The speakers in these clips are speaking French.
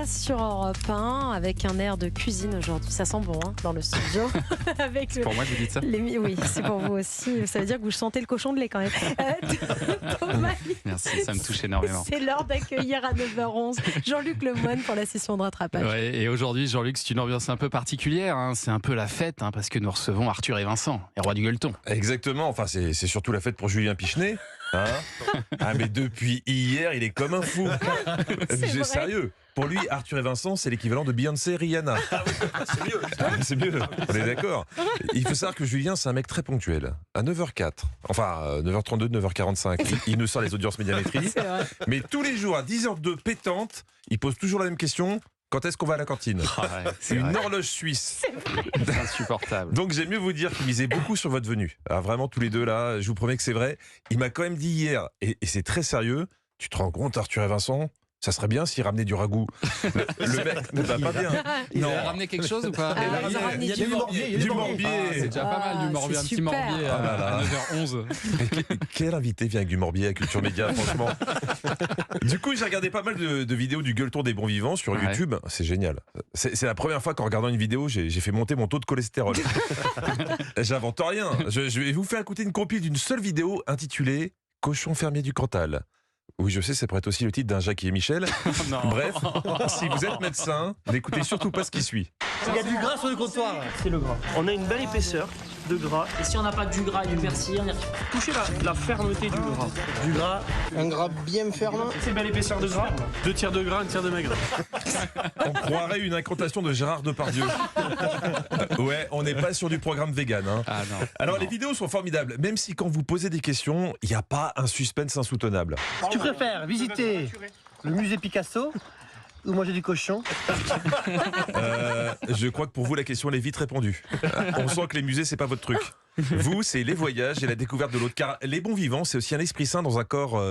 passe sur Europe 1 avec un air de cuisine aujourd'hui. Ça sent bon dans le studio. Avec pour moi, vous dites ça Oui, c'est pour vous aussi. Ça veut dire que vous sentez le cochon de lait quand même. Thomas, merci, ça me touche énormément. C'est l'heure d'accueillir à 9h11 Jean-Luc Lemoyne pour la session de rattrapage. Ouais, et aujourd'hui, Jean-Luc, c'est une ambiance un peu particulière. C'est un peu la fête parce que nous recevons Arthur et Vincent, les rois du gueuleton. Exactement, enfin c'est surtout la fête pour Julien Pichenet. Mais depuis hier, il est comme un fou. C'est sérieux. Pour lui, Arthur et Vincent, c'est l'équivalent de Beyoncé et Rihanna. C'est mieux. C'est mieux, on est d'accord. Il faut savoir que Julien, c'est un mec très ponctuel. À 9h04, enfin 9h32, 9h45, il nous sort les audiences médiamétrie. Mais tous les jours, à 10h02 pétante, il pose toujours la même question. Quand est-ce qu'on va à la cantine? C'est une horloge suisse. C'est insupportable. Donc j'aime mieux vous dire qu'il misait beaucoup sur votre venue. Vraiment tous les deux là, je vous promets que c'est vrai. Il m'a quand même dit hier, et c'est très sérieux, tu te rends compte Arthur et Vincent, ça serait bien s'il ramenait du ragoût. Le mec ne va pas bien. Il a ramené quelque chose ou pas? Il y a du morbier. Du morbier. C'est déjà pas mal du morbier, un petit morbier à 9h11. Quel invité vient avec du morbier à Culture Média, franchement. Du coup, j'ai regardé pas mal de vidéos du gueuleton des bons vivants sur YouTube. C'est génial. C'est la première fois qu'en regardant une vidéo, j'ai fait monter mon taux de cholestérol. J'invente rien. Je vais vous faire écouter une compile d'une seule vidéo intitulée Cochon fermier du Cantal. Oui, je sais, ça pourrait être aussi le titre d'un Jackie et Michel. Bref, si vous êtes médecin, n'écoutez surtout pas ce qui suit. Il y a du gras sur le comptoir. C'est le gras. On a une belle épaisseur de gras. Et si on n'a pas du gras et du persil, on y retrouve. Touchez la fermeté du gras. Du gras. Un gras bien ferme. C'est belle épaisseur de gras. 2 tiers de gras, 1 tiers de maigre. On croirait une incantation de Gérard Depardieu. Ouais, on n'est pas sur du programme vegan. Ah non. Alors les vidéos sont formidables, même si quand vous posez des questions, il n'y a pas un suspense insoutenable. Tu préfères visiter le musée Picasso ou manger du cochon? Je crois que pour vous, la question elle est vite répondue. On sent que les musées, c'est pas votre truc. Vous, c'est les voyages et la découverte de l'autre. Car les bons vivants, c'est aussi un esprit sain dans un corps,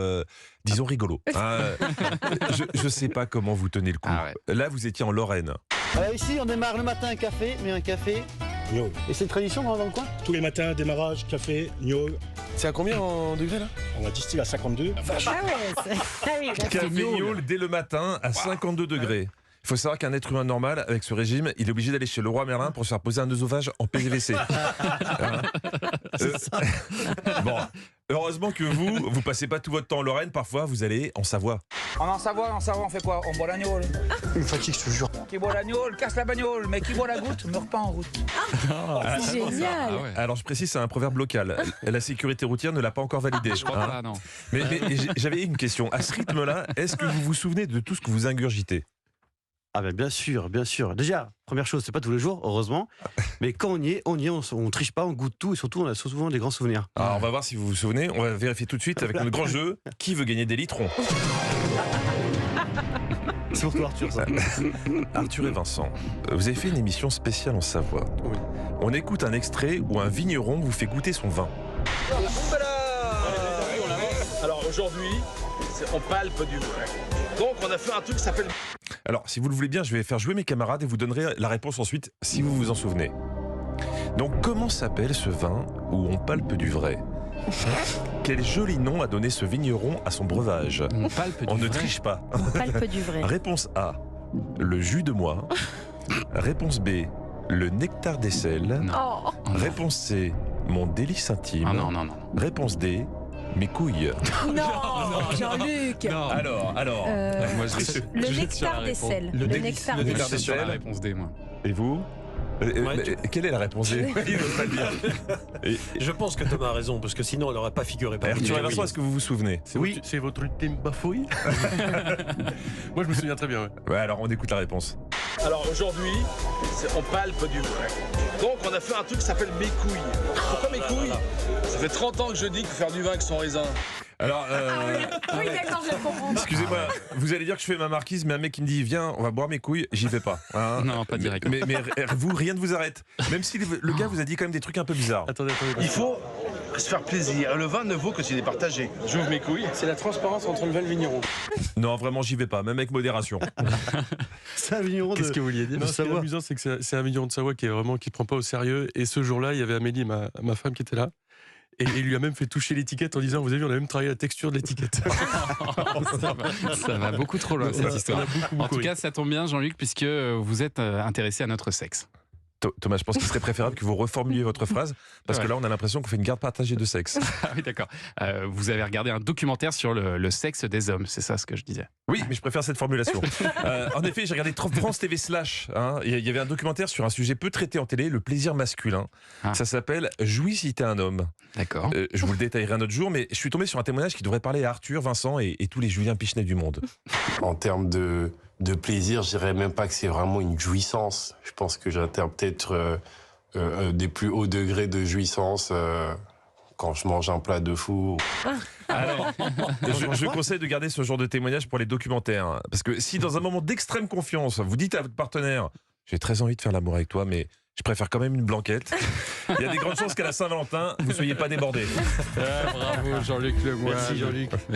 disons, rigolo. Je sais pas comment vous tenez le coup. Là, vous étiez en Lorraine. Alors ici, on démarre le matin un café, mais un café. Gnôle. Et c'est une tradition dans le coin? Tous les matins, démarrage, café, gnôle. C'est à combien en degrés là? On a distillé à 52. Café gnôle dès le matin à 52 degrés. Il faut savoir qu'un être humain normal, avec ce régime, il est obligé d'aller chez le roi Merlin pour se faire poser un œsophage en PVC. Bon, heureusement que vous passez pas tout votre temps en Lorraine, parfois vous allez en Savoie. En Savoie, on fait quoi? On boit la gnôle. Il me fatigue, je te jure. Qui boit la gnôle, casse la bagnole, mais qui boit la goutte, meurt pas en route. C'est génial. Alors je précise, c'est un proverbe local. La sécurité routière ne l'a pas encore validé. Je crois pas, non. Mais j'avais une question. À ce rythme-là, est-ce que vous vous souvenez de tout ce que vous ingurgitez? Ah ben bien sûr, bien sûr. Déjà, première chose, c'est pas tous les jours, heureusement. Mais quand on y est, on triche pas, on goûte tout et surtout on a souvent des grands souvenirs. Alors on va voir si vous vous souvenez. On va vérifier tout de suite avec notre grand jeu. Qui veut gagner des litrons? C'est pour toi Arthur, ça. Arthur et Vincent, vous avez fait une émission spéciale en Savoie. Oui. On écoute un extrait où un vigneron vous fait goûter son vin. Alors aujourd'hui, on palpe du vrai. Donc on a fait un truc qui s'appelle... Alors, si vous le voulez bien, je vais faire jouer mes camarades et vous donnerez la réponse ensuite, si vous vous en souvenez. Donc, comment s'appelle ce vin où on palpe du vrai? Quel joli nom a donné ce vigneron à son breuvage? On palpe du On ne vrai. triche pas. On palpe du vrai. Réponse A, le jus de moi. Réponse B, le nectar des sels. Oh. Réponse C, mon délice intime. Ah non, non, non. Réponse D, mes couilles. Non, Jean-Luc. Non. Alors. Moi, Le nectar des sels. Le nectar le des nectar sels. des sur la sels. réponse D, moi. Et vous? Quelle est la réponse D? Il veut pas le dire. Je pense que Thomas a raison, parce que sinon elle n'aurait pas figuré parmi Arthur et les Vincent, est-ce que vous vous souvenez? Oui. C'est votre ultime bafouille. Moi, je me souviens très bien. Ouais. Ouais, alors on écoute la réponse. Alors aujourd'hui, on palpe du vrai. Donc on a fait un truc qui s'appelle mes couilles. Pourquoi mes couilles? Ça fait 30 ans que je dis que faire du vin avec son raisin. Alors, Oui, d'accord, je comprends. excusez-moi, vous allez dire que je fais ma marquise, mais un mec qui me dit viens, on va boire mes couilles, j'y vais pas. Non, pas direct. Mais vous, rien ne vous arrête. Même si le gars vous a dit quand même des trucs un peu bizarres. Attendez. Il faut se faire plaisir. Le vin ne vaut que s'il est partagé. J'ouvre mes couilles. C'est la transparence entre le vin et le vigneron. Non, vraiment, j'y vais pas, même avec modération. C'est un vigneron de... Qu'est-ce que vous vouliez dire? de Ce qui est Savoie. amusant, c'est que c'est un vigneron de Savoie qui est vraiment qui prend pas au sérieux. Et ce jour-là, il y avait Amélie, ma femme, qui était là. Et il lui a même fait toucher l'étiquette en disant, vous avez vu, on a même travaillé la texture de l'étiquette. Ça va beaucoup trop loin cette histoire. En tout cas, ça tombe bien, Jean-Luc, puisque vous êtes intéressé à notre sexe. Thomas, je pense qu'il serait préférable que vous reformuliez votre phrase, parce que là, on a l'impression qu'on fait une garde partagée de sexe. Ah oui, d'accord. Vous avez regardé un documentaire sur le sexe des hommes, c'est ça ce que je disais. Oui, mais je préfère cette formulation. En effet, j'ai regardé France TV Slash. Il y avait un documentaire sur un sujet peu traité en télé, le plaisir masculin. Ça s'appelle « Jouis si t'es un homme ». D'accord. Je vous le détaillerai un autre jour, mais je suis tombé sur un témoignage qui devrait parler à Arthur, Vincent et tous les Julien Pichenet du monde. En termes de plaisir, je dirais même pas que c'est vraiment une jouissance. Je pense que j'atteins peut-être des plus hauts degrés de jouissance quand je mange un plat de fou. Alors, je conseille de garder ce genre de témoignage pour les documentaires. Hein, parce que si dans un moment d'extrême confiance, vous dites à votre partenaire « J'ai très envie de faire l'amour avec toi, mais je préfère quand même une blanquette », il y a des grandes chances qu'à la Saint-Valentin, vous ne soyez pas débordé. Bravo Jean-Luc Lemoyne. Merci Jean-Luc.